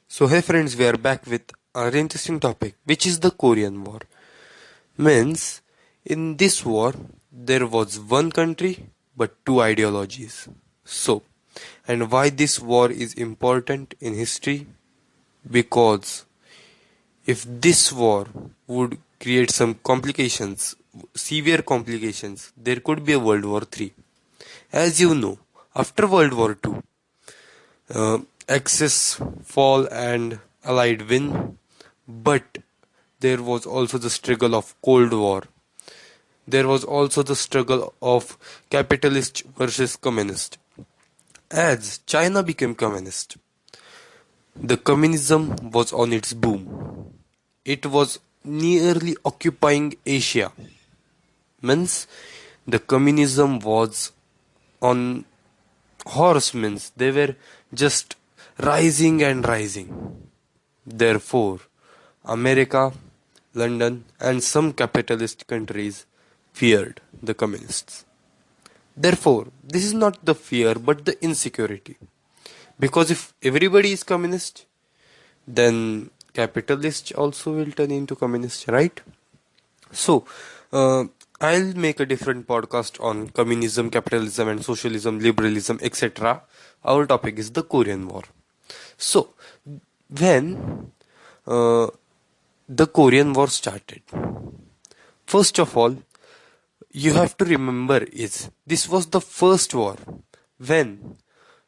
So hey friends, we are back with our interesting topic, which is the Korean War. Means, in this war, there was one country but two ideologies. So, and why this war is important in history? Because if this war would create some complications, severe complications, there could be a World War III. As you know, after World War II, Axis fall and Allied win, but there was also the struggle of Cold War. There was also the struggle of capitalist versus communist. As China became communist, the communism was on its boom. It was nearly occupying Asia. Means the communism was on horsemen. They were just rising and rising. Therefore, America, London, and some capitalist countries feared the communists. Therefore, this is not the fear but the insecurity. Because if everybody is communist, then capitalists also will turn into communists, right? So, uh, I'll make a different podcast on communism, capitalism, and socialism, liberalism, etc. Our topic is the Korean War. So, when uh, the Korean War started, first of all, you have to remember is this was the first war when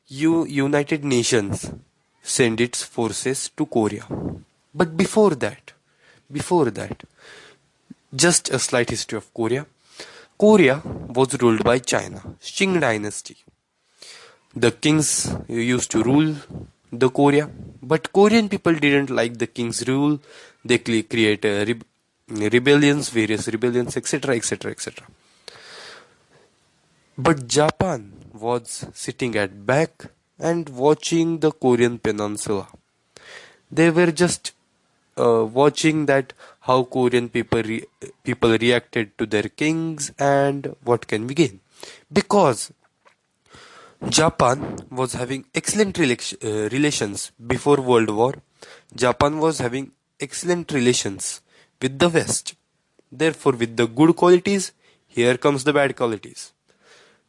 United Nations sent its forces to Korea. But before that, just a slight history of Korea. Korea was ruled by China, Qing dynasty. The kings used to rule the Korea, but Korean people didn't like the king's rule. They create rebellions, various rebellions, etc., etc., etc. But Japan was sitting at back and watching the Korean peninsula. They were just watching that how Korean people reacted to their kings and what can we gain. Because Japan was having excellent relations before World War. Japan was having excellent relations with the West. Therefore, with the good qualities, here comes the bad qualities.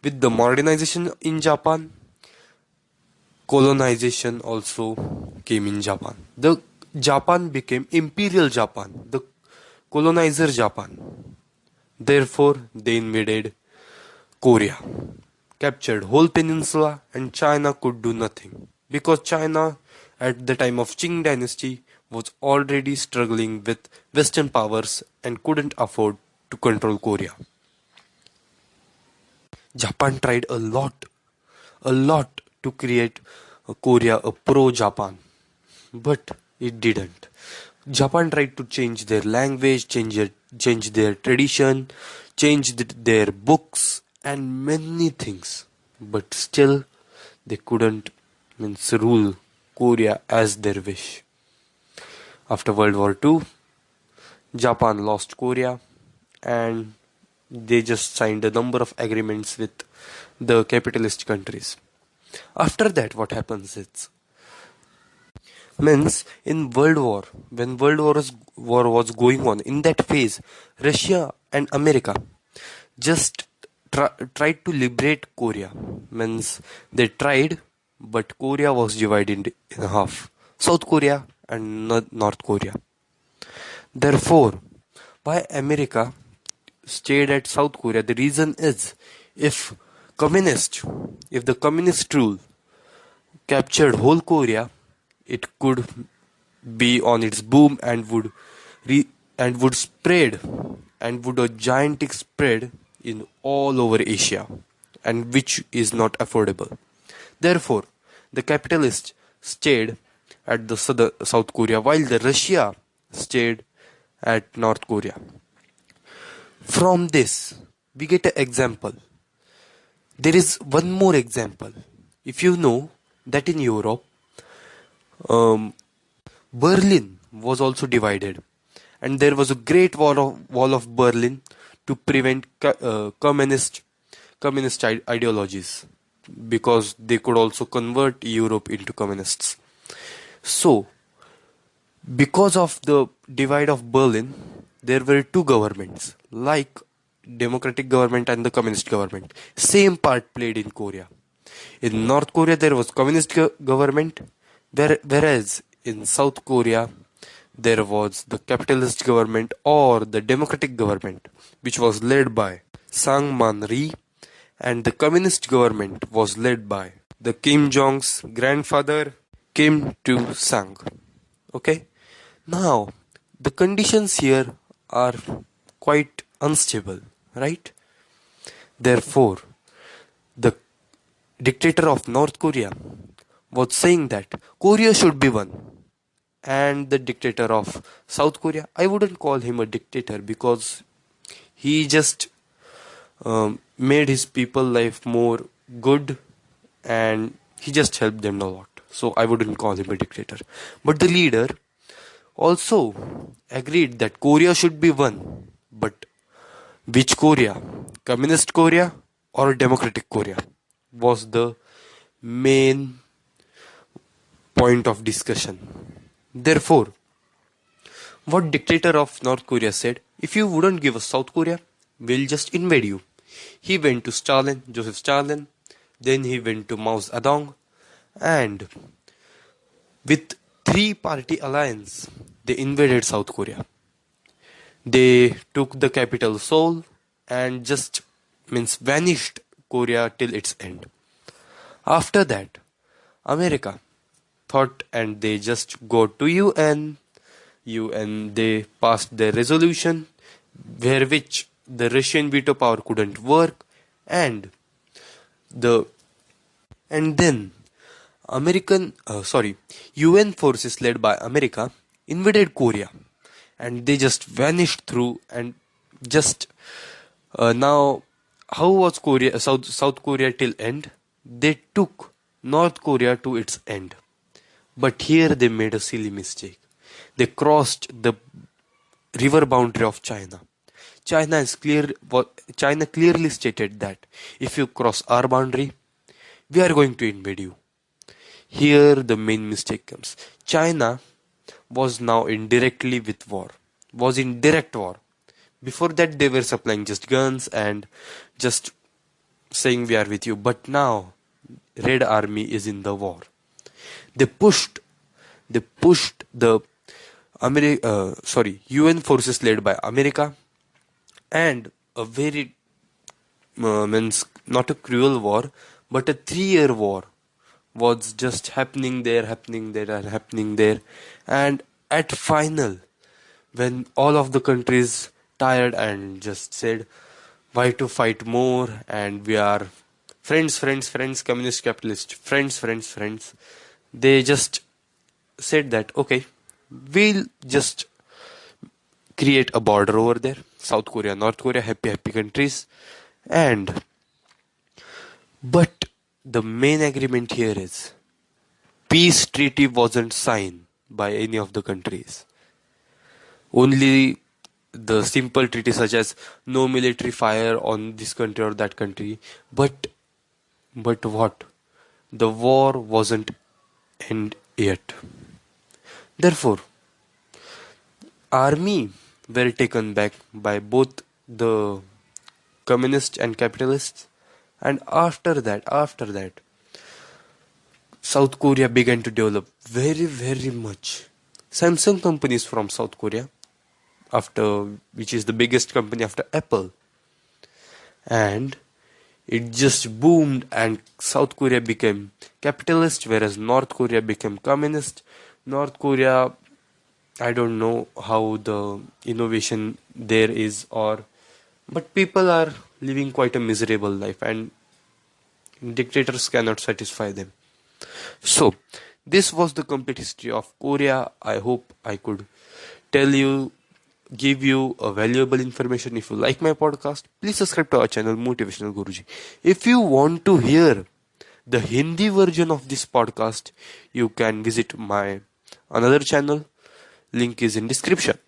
With the modernization in Japan, colonization also came in Japan. The Japan became Imperial Japan, the colonizer Japan. Therefore, they invaded Korea, captured whole peninsula, and China could do nothing because China at the time of Qing dynasty was already struggling with Western powers and couldn't afford to control Korea. Japan tried a lot to create Korea a pro-Japan, but it didn't. Japan tried to change their language, change their tradition, change their books, and many things, but still they couldn't means rule Korea as their wish. After World War II, Japan lost Korea and they just signed a number of agreements with the capitalist countries. After that, what happens is, means in World War, when War was going on, in that phase, Russia and America just tried to liberate Korea. Means they tried, but Korea was divided in half: South Korea and North Korea. Therefore, why America stayed at South Korea? The reason is if communist, if the communist rule captured whole Korea, it could be on its boom and would spread and would a gigantic spread in all over Asia, and which is not affordable. Therefore, the capitalists stayed at the South Korea while the Russia stayed at North Korea. From this, we get an example. There is one more example. If you know that in Europe, um, Berlin was also divided, and there was a great wall of Berlin to prevent communist ideologies because they could also convert Europe into communists. So Because of the divide of Berlin, there were two governments, like democratic government and the communist government. Same part played in Korea. In North Korea, there was communist government, whereas in South Korea, there was the capitalist government or the democratic government, which was led by Sang Man-ri, and the communist government was led by the Kim Jong's grandfather, Kim Tu-sang. Okay? Now, the conditions here are quite unstable, right? Therefore, the dictator of North Korea was saying that Korea should be one. And the dictator of South Korea, I wouldn't call him a dictator because he just made his people life more good and he just helped them a lot. So I wouldn't call him a dictator. But the leader also agreed that Korea should be one. But which Korea? Communist Korea or Democratic Korea? Was the main point of discussion. Therefore, what dictator of North Korea said, if you wouldn't give us South Korea, we'll just invade you. He went to Stalin, Joseph Stalin, then he went to Mao Zedong, and with three-party alliance, they invaded South Korea. They took the capital Seoul and just means vanished Korea till its end. After that, America thought and they just go to UN they passed their resolution where which the Russian veto power couldn't work and the and then UN forces led by America invaded Korea and they just vanished through and just now how was South Korea till end? They took North Korea to its end. But here they made a silly mistake. They crossed the river boundary of China. China clearly stated that if you cross our boundary, we are going to invade you. Here the main mistake comes. China was now in direct war. Before that they were supplying just guns and just saying we are with you. But now Red Army is in the war. They pushed the UN forces led by America and a very means not a cruel war but a 3-year war was just happening there and at final when all of the countries tired and just said why to fight more and we are friends, communist capitalist friends, they just said that okay, we'll just create a border over there, South Korea, North Korea, happy countries. And but the main agreement here is peace treaty wasn't signed by any of the countries. Only the simple treaty such as no military fire on this country or that country. But what? The war wasn't end yet. Therefore, army were taken back by both the communists and capitalists, and after that, South Korea began to develop very much. Samsung companies from South Korea, which is the biggest company after Apple, and it just boomed and South Korea became capitalist whereas North Korea became communist. North Korea, I don't know how the innovation there is but people are living quite a miserable life and dictators cannot satisfy them. So, this was the complete history of Korea. I hope I could give you a valuable information. If you like my podcast, please subscribe to our channel Motivational Guruji. If you want to hear the Hindi version of this podcast, you can visit my another channel. Link is in description.